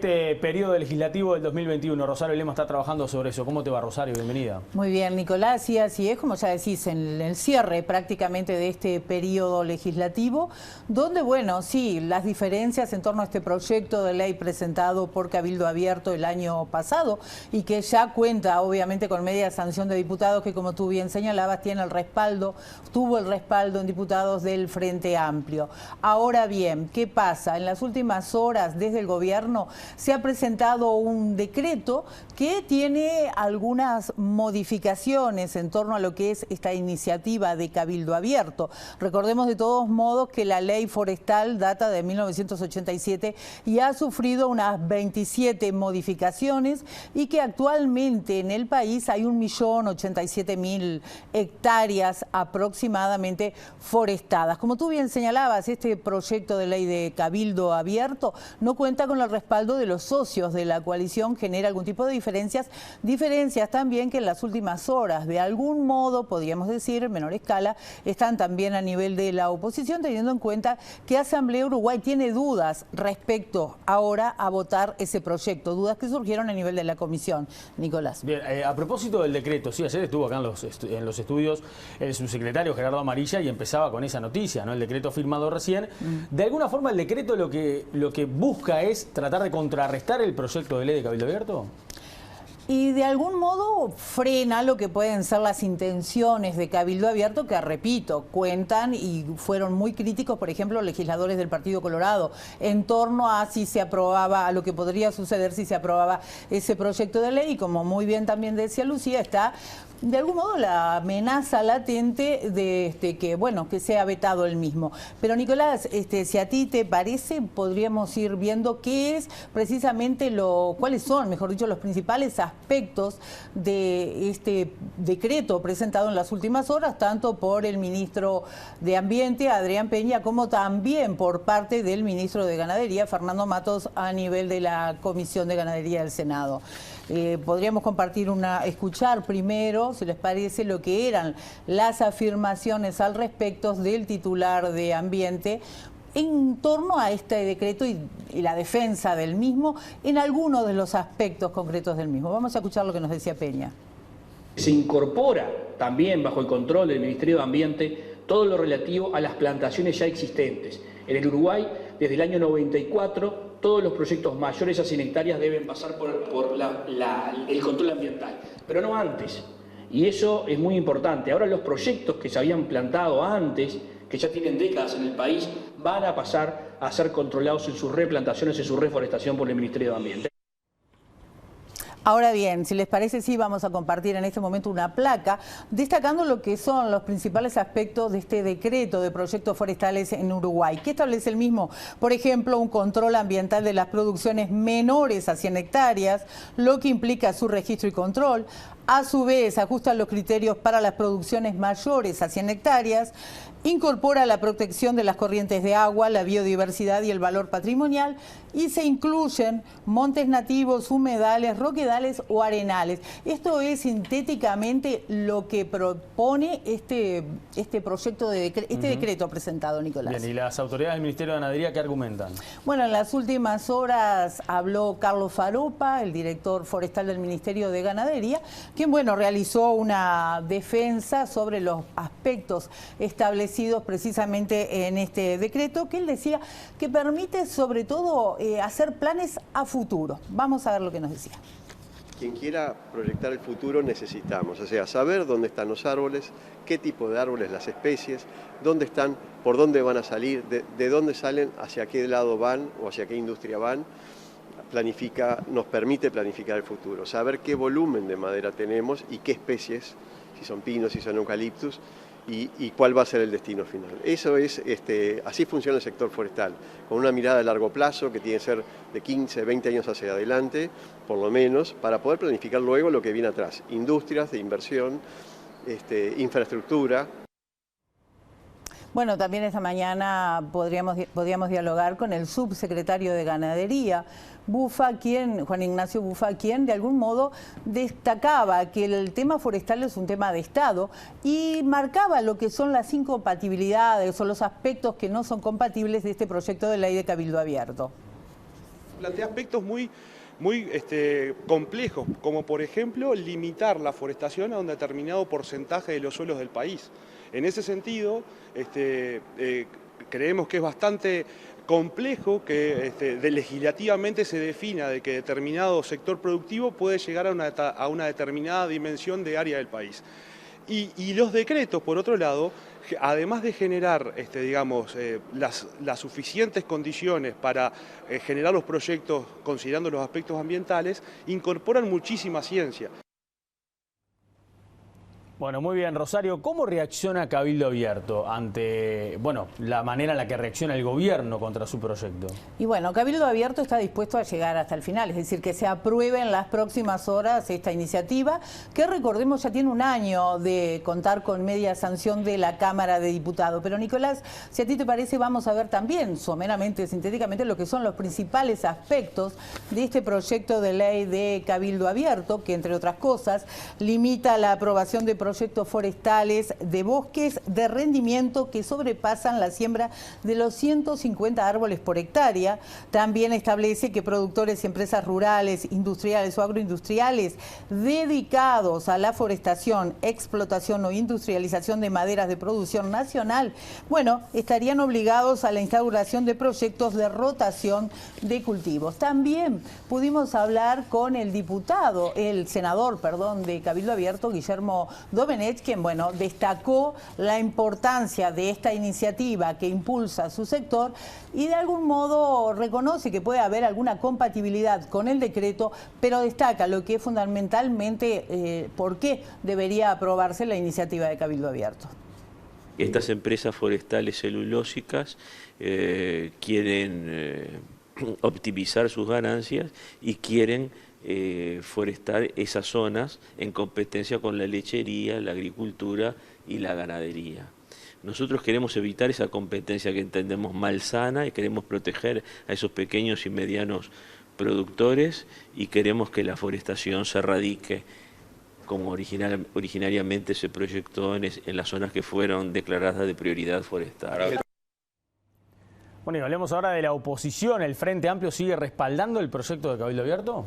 este periodo legislativo del 2021. Rosario Lema está trabajando sobre eso. ¿Cómo te va, Rosario? Bienvenida. Muy bien, Nicolás, y así es, como ya decís, en el cierre prácticamente de este periodo legislativo, donde, bueno, sí, las diferencias en torno a este proyecto de ley presentado por Cabildo Abierto el año pasado y que ya cuenta, obviamente, con media sanción de diputados que, como tú bien señalabas, tuvo el respaldo en diputados del Frente Amplio. Ahora bien, ¿qué pasa? En las últimas horas, desde el gobierno, se ha presentado un decreto que tiene algunas modificaciones en torno a lo que es esta iniciativa de Cabildo Abierto. Recordemos de todos modos que la ley forestal data de 1987 y ha sufrido unas 27 modificaciones y que actualmente en el país hay 1.087.000 hectáreas aproximadamente forestadas. Como tú bien señalabas, este proyecto de ley de Cabildo Abierto no cuenta con el respaldo de los socios de la coalición, genera algún tipo de diferencias también que en las últimas horas, de algún modo, podríamos decir, en menor escala, están también a nivel de la oposición, teniendo en cuenta que Asamblea Uruguay tiene dudas respecto ahora a votar ese proyecto, dudas que surgieron a nivel de la comisión. Nicolás. Bien, a propósito del decreto, sí, ayer estuvo acá en los estudios el subsecretario Gerardo Amarilla y empezaba con esa noticia, ¿no? El decreto firmado recién. De alguna forma el decreto lo que busca es tratar de contrarrestar el proyecto de ley de Cabildo Abierto. Y de algún modo frena lo que pueden ser las intenciones de Cabildo Abierto, que, repito, cuentan y fueron muy críticos, por ejemplo, legisladores del Partido Colorado, en torno a si se aprobaba, a lo que podría suceder si se aprobaba ese proyecto de ley. Y como muy bien también decía Lucía, está de algún modo la amenaza latente de que, bueno, que sea vetado el mismo. Pero Nicolás, si a ti te parece, podríamos ir viendo qué es precisamente cuáles son, mejor dicho, los principales aspectos de este decreto presentado en las últimas horas, tanto por el ministro de Ambiente, Adrián Peña, como también por parte del ministro de Ganadería, Fernando Matos, a nivel de la Comisión de Ganadería del Senado. Podríamos escuchar primero, si les parece, lo que eran las afirmaciones al respecto del titular de Ambiente en torno a este decreto y la defensa del mismo en algunos de los aspectos concretos del mismo. Vamos a escuchar lo que nos decía Peña. Se incorpora también bajo el control del Ministerio de Ambiente todo lo relativo a las plantaciones ya existentes. En el Uruguay, desde el año 94, todos los proyectos mayores a 100 hectáreas deben pasar por el control ambiental, pero no antes. Y eso es muy importante. Ahora los proyectos que se habían plantado antes, que ya tienen décadas en el país, van a pasar a ser controlados en sus replantaciones, en su reforestación por el Ministerio de Ambiente. Ahora bien, si les parece, sí vamos a compartir en este momento una placa destacando lo que son los principales aspectos de este decreto de proyectos forestales en Uruguay. ¿Qué establece el mismo? Por ejemplo, un control ambiental de las producciones menores a 100 hectáreas, lo que implica su registro y control. A su vez, ajusta los criterios para las producciones mayores a 100 hectáreas, incorpora la protección de las corrientes de agua, la biodiversidad y el valor patrimonial, y se incluyen montes nativos, humedales, roquedales o arenales. Esto es sintéticamente lo que propone este proyecto de decreto presentado, Nicolás. Bien, ¿y las autoridades del Ministerio de Ganadería qué argumentan? Bueno, en las últimas horas habló Carlos Faropa, el director forestal del Ministerio de Ganadería, quien, bueno, realizó una defensa sobre los aspectos establecidos precisamente en este decreto, que él decía que permite sobre todo hacer planes a futuro. Vamos a ver lo que nos decía. Quien quiera proyectar el futuro necesitamos, o sea, saber dónde están los árboles, qué tipo de árboles, las especies, dónde están, por dónde van a salir, de dónde salen, hacia qué lado van o hacia qué industria van. Nos permite planificar el futuro, saber qué volumen de madera tenemos y qué especies, si son pinos, si son eucaliptus, y cuál va a ser el destino final. Eso es, así funciona el sector forestal, con una mirada a largo plazo que tiene que ser de 15, 20 años hacia adelante, por lo menos, para poder planificar luego lo que viene atrás, industrias de inversión, infraestructura. Bueno, también esta mañana podríamos dialogar con el subsecretario de Ganadería, Juan Ignacio Bufa, quien de algún modo destacaba que el tema forestal es un tema de Estado y marcaba lo que son las incompatibilidades o los aspectos que no son compatibles de este proyecto de ley de Cabildo Abierto. plantea aspectos muy complejos, como por ejemplo limitar la forestación a un determinado porcentaje de los suelos del país. En ese sentido, creemos que es bastante complejo que legislativamente se defina de que determinado sector productivo puede llegar a una determinada dimensión de área del país. Y los decretos, por otro lado, además de generar las suficientes condiciones para generar los proyectos considerando los aspectos ambientales, incorporan muchísima ciencia. Bueno, muy bien, Rosario. ¿Cómo reacciona Cabildo Abierto ante la manera en la que reacciona el gobierno contra su proyecto? Y bueno, Cabildo Abierto está dispuesto a llegar hasta el final, es decir, que se apruebe en las próximas horas esta iniciativa, que recordemos ya tiene un año de contar con media sanción de la Cámara de Diputados. Pero Nicolás, si a ti te parece, vamos a ver también, someramente, sintéticamente, lo que son los principales aspectos de este proyecto de ley de Cabildo Abierto, que entre otras cosas limita la aprobación de proyectos forestales de bosques de rendimiento que sobrepasan la siembra de los 150 árboles por hectárea. También establece que productores y empresas rurales, industriales o agroindustriales dedicados a la forestación, explotación o industrialización de maderas de producción nacional, estarían obligados a la instauración de proyectos de rotación de cultivos. También pudimos hablar con el senador de Cabildo Abierto, Guillermo Domenech, quien destacó la importancia de esta iniciativa que impulsa su sector y de algún modo reconoce que puede haber alguna compatibilidad con el decreto, pero destaca lo que es fundamentalmente por qué debería aprobarse la iniciativa de Cabildo Abierto. Estas empresas forestales celulósicas quieren optimizar sus ganancias y quieren forestar esas zonas en competencia con la lechería, la agricultura y la ganadería. Nosotros queremos evitar esa competencia que entendemos malsana y queremos proteger a esos pequeños y medianos productores y queremos que la forestación se radique como originariamente se proyectó en las zonas que fueron declaradas de prioridad forestal. Bueno, y hablemos ahora de la oposición. ¿El Frente Amplio sigue respaldando el proyecto de Cabildo Abierto?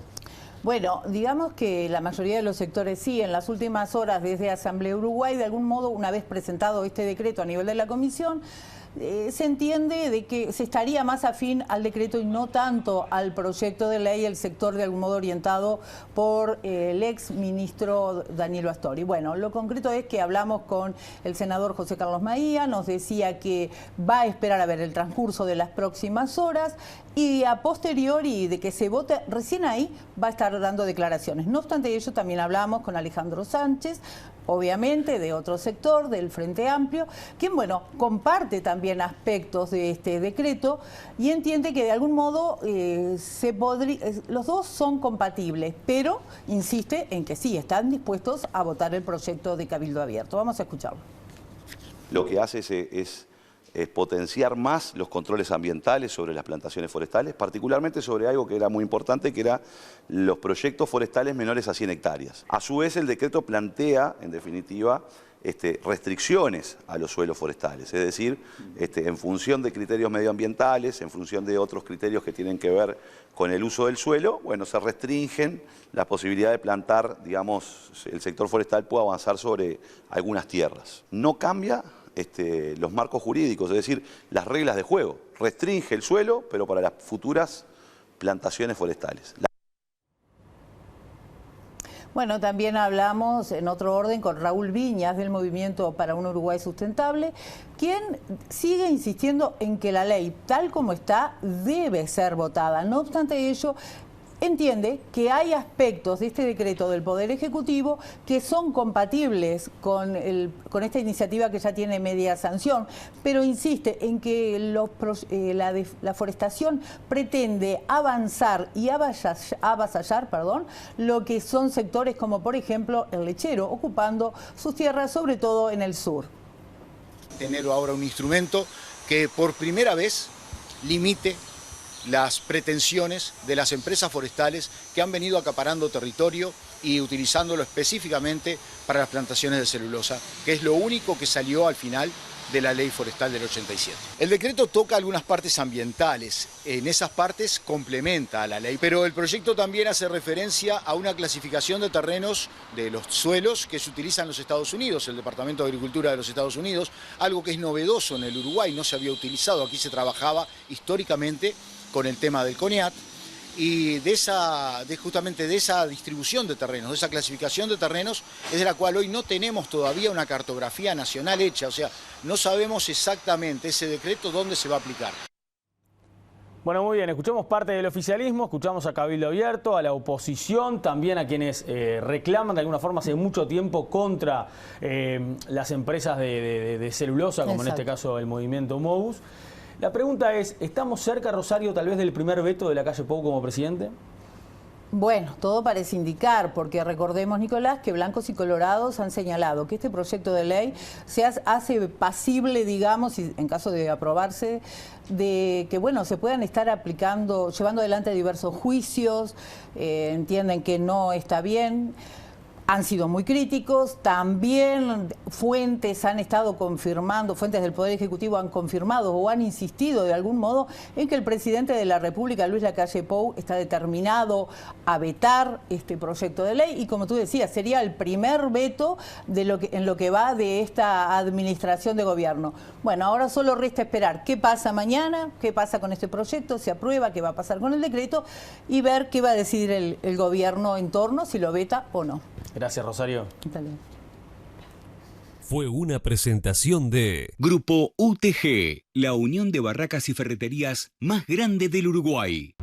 Bueno, digamos que la mayoría de los sectores sí. En las últimas horas desde Asamblea Uruguay, de algún modo, una vez presentado este decreto a nivel de la comisión, se entiende de que se estaría más afín al decreto y no tanto al proyecto de ley, el sector de algún modo orientado por el ex ministro Daniel Astori. Bueno, lo concreto es que hablamos con el senador José Carlos Maía, nos decía que va a esperar a ver el transcurso de las próximas horas y a posteriori de que se vote, recién ahí va a estar dando declaraciones. No obstante ello, también hablamos con Alejandro Sánchez, obviamente de otro sector, del Frente Amplio, quien, comparte también aspectos de este decreto y entiende que de algún modo los dos son compatibles, pero insiste en que sí, están dispuestos a votar el proyecto de Cabildo Abierto. Vamos a escucharlo. Lo que hace es potenciar más los controles ambientales sobre las plantaciones forestales, particularmente sobre algo que era muy importante, que era los proyectos forestales menores a 100 hectáreas. A su vez, el decreto plantea, en definitiva, restricciones a los suelos forestales, es decir, en función de criterios medioambientales, en función de otros criterios que tienen que ver con el uso del suelo, se restringen la posibilidad de plantar, el sector forestal puede avanzar sobre algunas tierras. No cambia los marcos jurídicos, es decir, las reglas de juego. Restringe el suelo, pero para las futuras plantaciones forestales. Bueno, también hablamos en otro orden con Raúl Viñas del Movimiento para un Uruguay Sustentable, quien sigue insistiendo en que la ley, tal como está, debe ser votada. No obstante ello, entiende que hay aspectos de este decreto del Poder Ejecutivo que son compatibles con esta iniciativa que ya tiene media sanción, pero insiste en que la forestación pretende avanzar y avasallar, lo que son sectores como por ejemplo el lechero, ocupando sus tierras sobre todo en el sur. Tener ahora un instrumento que por primera vez limite las pretensiones de las empresas forestales que han venido acaparando territorio y utilizándolo específicamente para las plantaciones de celulosa, que es lo único que salió al final de la Ley Forestal del 87. El decreto toca algunas partes ambientales, en esas partes complementa a la ley, pero el proyecto también hace referencia a una clasificación de terrenos de los suelos que se utilizan en los Estados Unidos, el Departamento de Agricultura de los Estados Unidos, algo que es novedoso en el Uruguay, no se había utilizado, aquí se trabajaba históricamente con el tema del CONIAT, y justamente de esa distribución de terrenos, de esa clasificación de terrenos, es de la cual hoy no tenemos todavía una cartografía nacional hecha, o sea, no sabemos exactamente ese decreto dónde se va a aplicar. Bueno, muy bien, escuchamos parte del oficialismo, escuchamos a Cabildo Abierto, a la oposición, también a quienes reclaman de alguna forma hace mucho tiempo contra las empresas de celulosa, como en este caso el movimiento Mobus. La pregunta es, ¿estamos cerca, Rosario, tal vez del primer veto de Lacalle Pou como presidente? Bueno, todo parece indicar, porque recordemos, Nicolás, que blancos y colorados han señalado que este proyecto de ley se hace pasible, digamos, y en caso de aprobarse, de que, bueno, se puedan estar aplicando, llevando adelante diversos juicios, entienden que no está bien. Han sido muy críticos, también fuentes han estado confirmando, fuentes del Poder Ejecutivo han confirmado o han insistido de algún modo en que el presidente de la República, Luis Lacalle Pou, está determinado a vetar este proyecto de ley y, como tú decías, sería el primer veto en lo que va de esta administración de gobierno. Bueno, ahora solo resta esperar qué pasa mañana, qué pasa con este proyecto, se aprueba, qué va a pasar con el decreto y ver qué va a decidir el gobierno en torno, si lo veta o no. Gracias, Rosario. Fue una presentación de Grupo UTG, la unión de barracas y ferreterías más grande del Uruguay.